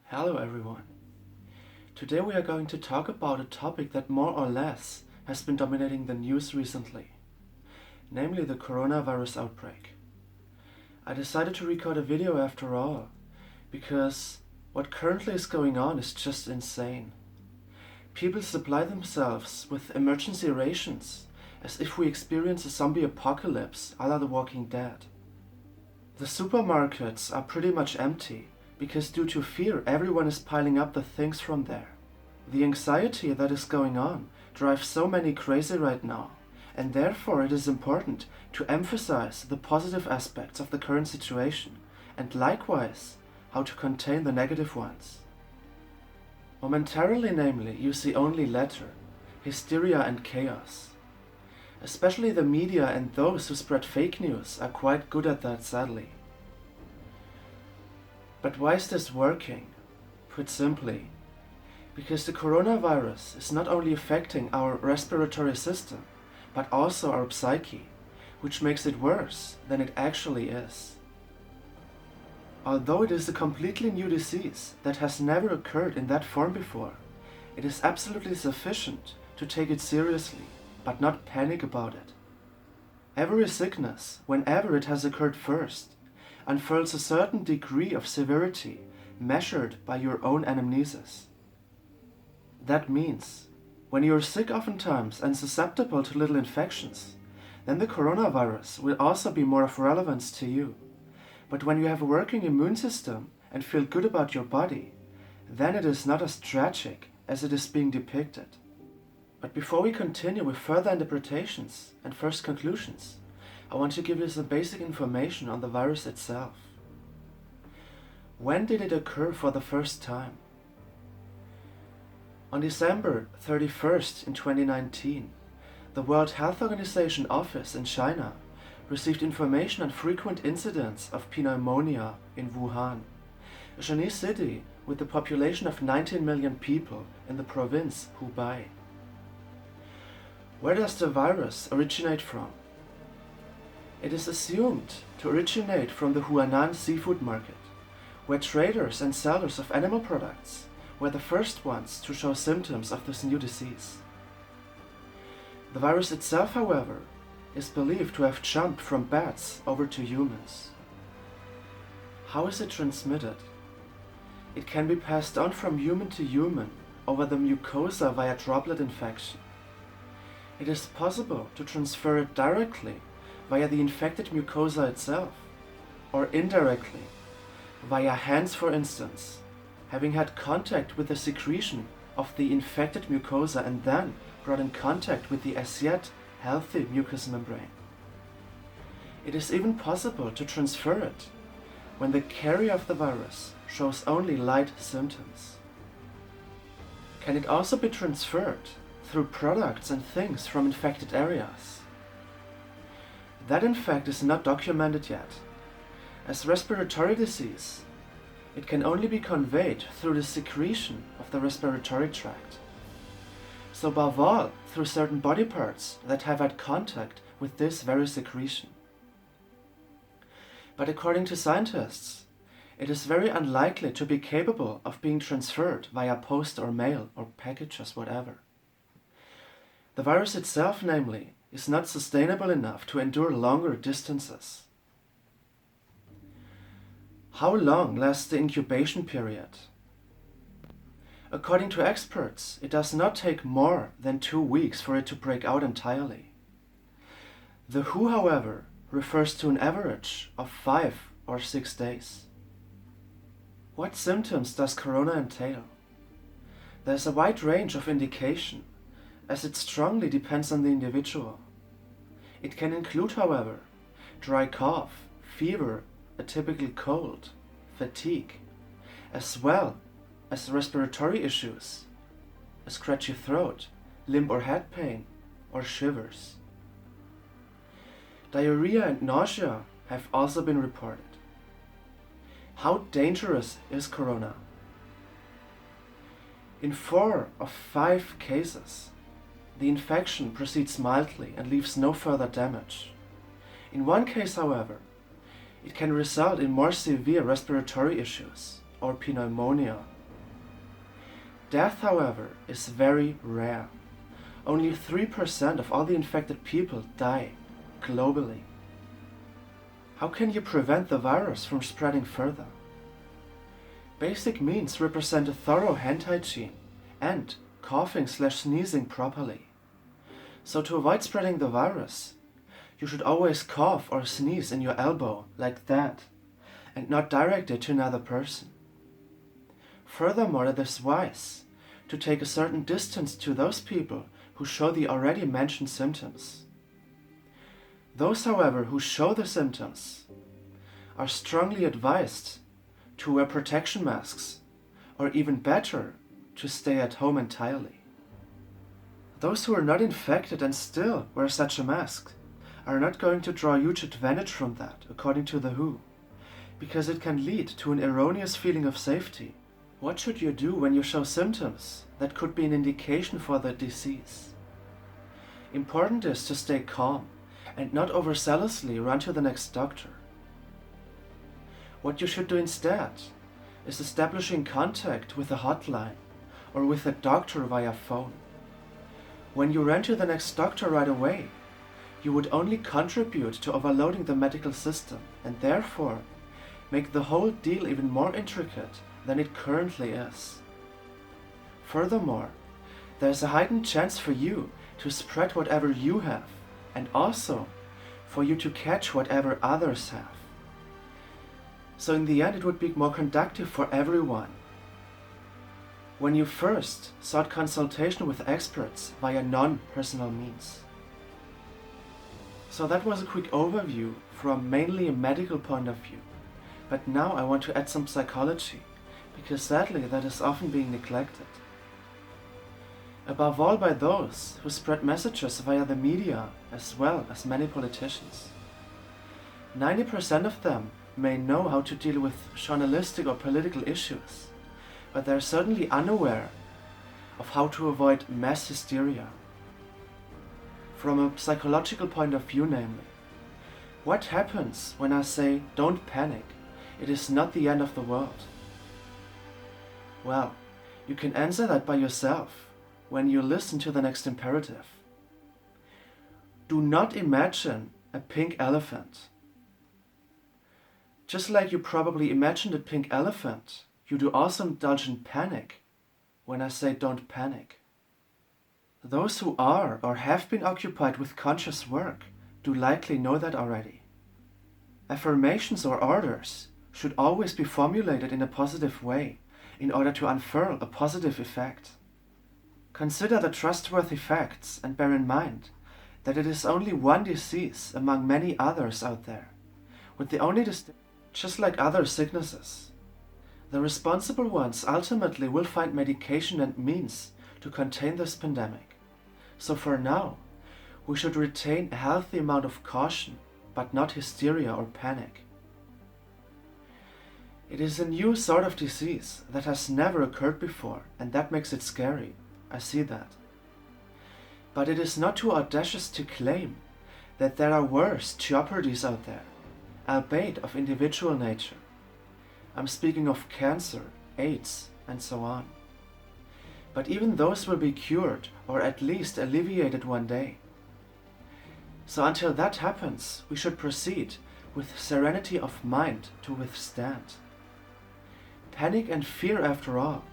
Hello everyone. Today we are going to talk about a topic that more or less has been dominating the news recently, namely the coronavirus outbreak. I decided to record a video after all, because what currently is going on is just insane. People supply themselves with emergency rations as if we experience a zombie apocalypse a la The Walking Dead. The supermarkets are pretty much empty, because due to fear everyone is piling up the things from there. The anxiety that is going on drives so many crazy right now, and therefore it is important to emphasize the positive aspects of the current situation, and likewise how to contain the negative ones. Momentarily, namely, you see only letter, hysteria and chaos. Especially the media and those who spread fake news are quite good at that, sadly. But why is this working? Put simply, because the coronavirus is not only affecting our respiratory system, but also our psyche, which makes it worse than it actually is. Although it is a completely new disease that has never occurred in that form before, it is absolutely sufficient to take it seriously, but not panic about it. Every sickness, whenever it has occurred first, unfurls a certain degree of severity measured by your own anamnesis. That means, when you are sick oftentimes and susceptible to little infections, then the coronavirus will also be more of relevance to you. But when you have a working immune system and feel good about your body, then it is not as tragic as it is being depicted. But before we continue with further interpretations and first conclusions, I want to give you some basic information on the virus itself. When did it occur for the first time? On December 31st in 2019, the World Health Organization office in China received information on frequent incidents of pneumonia in Wuhan, a Chinese city with a population of 19 million people in the province Hubei. Where does the virus originate from? It is assumed to originate from the Huanan seafood market, where traders and sellers of animal products were the first ones to show symptoms of this new disease. The virus itself, however, is believed to have jumped from bats over to humans. How is it transmitted? It can be passed on from human to human over the mucosa via droplet infection. It is possible to transfer it directly via the infected mucosa itself, or indirectly, via hands for instance, having had contact with the secretion of the infected mucosa and then brought in contact with the as yet healthy mucous membrane. It is even possible to transfer it when the carrier of the virus shows only light symptoms. Can it also be transferred through products and things from infected areas? That in fact is not documented yet. As respiratory disease, it can only be conveyed through the secretion of the respiratory tract. So above all, through certain body parts that have had contact with this very secretion. But according to scientists, it is very unlikely to be capable of being transferred via post or mail or packages, whatever. The virus itself, namely, is not sustainable enough to endure longer distances. How long lasts the incubation period? According to experts, it does not take more than 2 weeks for it to break out entirely. The WHO, however, refers to an average of 5 or 6 days. What symptoms does corona entail? There is a wide range of indication, as it strongly depends on the individual. It can include, however, dry cough, fever, a typical cold, fatigue, as well as respiratory issues, a scratchy throat, limp or head pain, or shivers. Diarrhea and nausea have also been reported. How dangerous is corona? In 4 of 5 cases, the infection proceeds mildly and leaves no further damage. In one case, however, it can result in more severe respiratory issues, or pneumonia, Death, however, is very rare. Only 3% of all the infected people die globally. How can you prevent the virus from spreading further? Basic means represent a thorough hand hygiene and coughing/sneezing properly. So to avoid spreading the virus, you should always cough or sneeze in your elbow like that and not direct it to another person. Furthermore, it is wise to take a certain distance to those people who show the already mentioned symptoms. Those, however, who show the symptoms are strongly advised to wear protection masks, or even better, to stay at home entirely. Those who are not infected and still wear such a mask are not going to draw huge advantage from that, according to the WHO, because it can lead to an erroneous feeling of safety. What should you do when you show symptoms that could be an indication for the disease? Important is to stay calm and not overzealously run to the next doctor. What you should do instead is establishing contact with a hotline or with a doctor via phone. When you run to the next doctor right away, you would only contribute to overloading the medical system and therefore make the whole deal even more intricate than it currently is. Furthermore, there is a heightened chance for you to spread whatever you have, and also for you to catch whatever others have. So in the end, it would be more conducive for everyone when you first sought consultation with experts via non-personal means. So that was a quick overview from mainly a medical point of view. But now I want to add some psychology, because sadly that is often being neglected. Above all by those who spread messages via the media as well as many politicians. 90% of them may know how to deal with journalistic or political issues, but they are certainly unaware of how to avoid mass hysteria. From a psychological point of view, namely, what happens when I say don't panic, it is not the end of the world? Well, you can answer that by yourself when you listen to the next imperative. Do not imagine a pink elephant. Just like you probably imagined a pink elephant, you do also indulge in panic when I say don't panic. Those who are or have been occupied with conscious work do likely know that already. Affirmations or orders should always be formulated in a positive way in order to unfurl a positive effect. Consider the trustworthy facts and bear in mind that it is only one disease among many others out there, with the only distinction, just like other sicknesses. The responsible ones ultimately will find medication and means to contain this pandemic. So for now, we should retain a healthy amount of caution, but not hysteria or panic. It is a new sort of disease that has never occurred before, and that makes it scary. I see that. But it is not too audacious to claim that there are worse jeopardies out there, albeit of individual nature. I'm speaking of cancer, AIDS, and so on. But even those will be cured or at least alleviated one day. So until that happens, we should proceed with serenity of mind to withstand. Panic and fear, after all,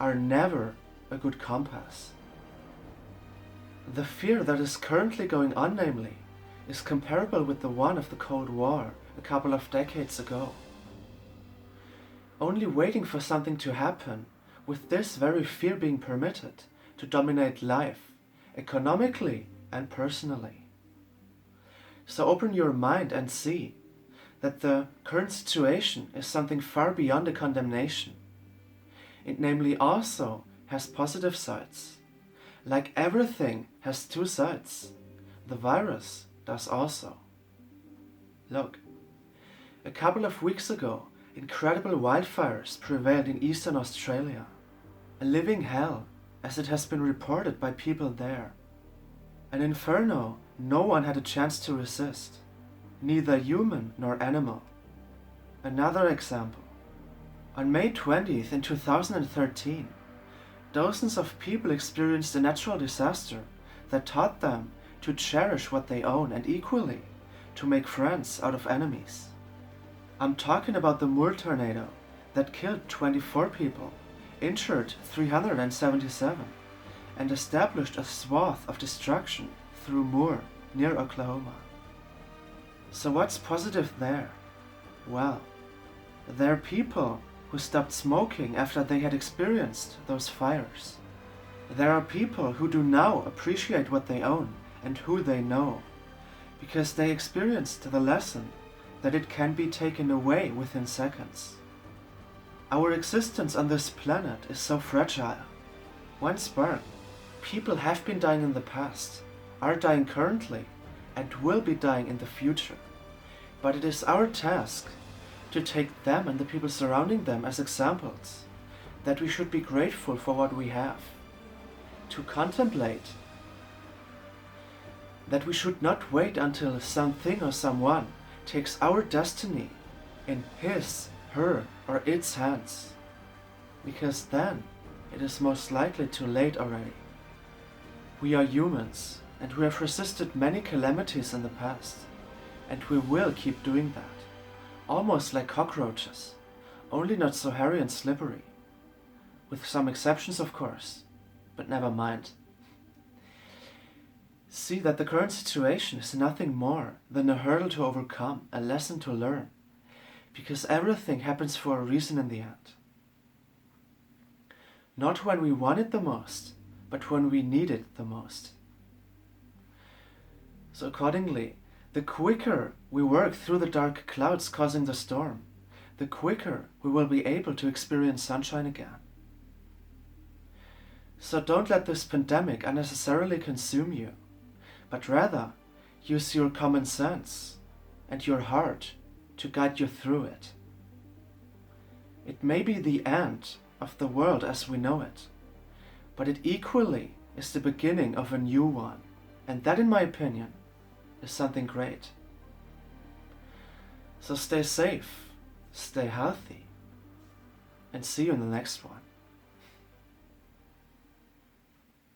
are never a good compass. The fear that is currently going on, namely, is comparable with the one of the Cold War a couple of decades ago. Only waiting for something to happen, with this very fear being permitted to dominate life, economically and personally. So open your mind and see that the current situation is something far beyond a condemnation. It namely also has positive sides. Like everything has two sides, the virus does also. Look, a couple of weeks ago, incredible wildfires prevailed in eastern Australia. A living hell, as it has been reported by people there. An inferno no one had a chance to resist, neither human nor animal. Another example. On May 20th in 2013, Dozens of people experienced a natural disaster that taught them to cherish what they own and equally to make friends out of enemies. I'm talking about the Moor tornado that killed 24 people, injured 377, and established a swath of destruction through Moor near Oklahoma. So what's positive there? Well, there are people who stopped smoking after they had experienced those fires. There are people who do now appreciate what they own and who they know, because they experienced the lesson that it can be taken away within seconds. Our existence on this planet is so fragile. One spark, people have been dying in the past, are dying currently, and will be dying in the future. But it is our task to take them and the people surrounding them as examples, that we should be grateful for what we have, to contemplate that we should not wait until something or someone takes our destiny in his, her, or its hands, because then it is most likely too late already. We are humans, and we have resisted many calamities in the past, and we will keep doing that, almost like cockroaches, only not so hairy and slippery. With some exceptions, of course, but never mind. See that the current situation is nothing more than a hurdle to overcome, a lesson to learn, because everything happens for a reason in the end. Not when we want it the most, but when we need it the most. So accordingly, the quicker we work through the dark clouds causing the storm, the quicker we will be able to experience sunshine again. So don't let this pandemic unnecessarily consume you, but rather use your common sense and your heart to guide you through it. It may be the end of the world as we know it, but it equally is the beginning of a new one, and that, in my opinion, is something great. So stay safe, stay healthy, and see you in the next one.